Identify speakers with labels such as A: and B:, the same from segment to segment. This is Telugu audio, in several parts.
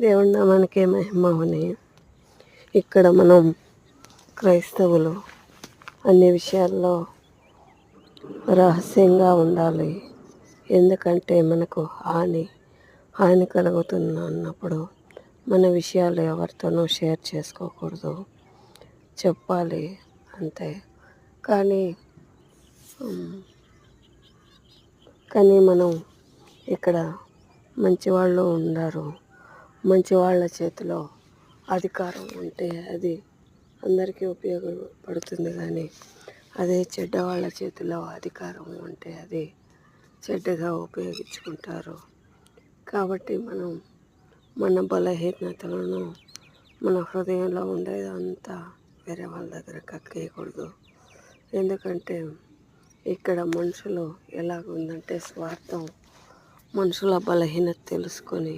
A: దేవుడి నామానికే మహిమవని. ఇక్కడ మనం క్రైస్తవులు అన్ని విషయాల్లో రహస్యంగా ఉండాలి. ఎందుకంటే మనకు హాని కలుగుతుంది అన్నప్పుడు మన విషయాలు ఎవరితోనూ షేర్ చేసుకోకూడదు, చెప్పాలి అంతే. కానీ మనం ఇక్కడ మంచివాళ్ళు ఉండరు. మంచి వాళ్ళ చేతిలో అధికారం ఉంటే అది అందరికీ ఉపయోగపడుతుంది. కానీ అదే చెడ్డవాళ్ళ చేతిలో అధికారం ఉంటే అది చెడ్డగా ఉపయోగించుకుంటారు. కాబట్టి మనం మన బలహీనతలను మన హృదయంలో ఉండేదంతా వేరే వాళ్ళ దగ్గర కక్కేయకూడదు. ఎందుకంటే ఇక్కడ మనుషులు ఎలాగుందంటే స్వార్థం. మనుషుల బలహీనత తెలుసుకొని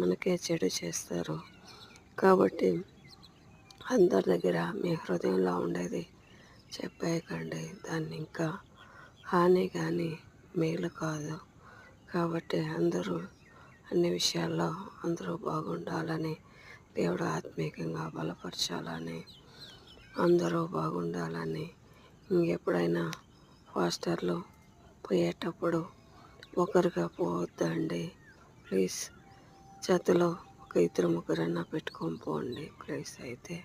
A: మనకే చెడు చేస్తారు. కాబట్టి అందరి దగ్గర మీ హృదయంలో ఉండేది చెప్పేయకండి. దాన్ని ఇంకా హాని కానీ మేలు కాదు. కాబట్టి అందరూ అన్ని విషయాల్లో అందరూ బాగుండాలని, దేవుడు ఆత్మీయంగా బలపరచాలని, అందరూ బాగుండాలని. ఇంకెప్పుడైనా పాస్టర్లు పోయేటప్పుడు ఒకరిగా పోవద్దండి ప్లీజ్. జతలో ఒక 2-3 పెట్టుకొని పోండి ప్లీజ్. అయితే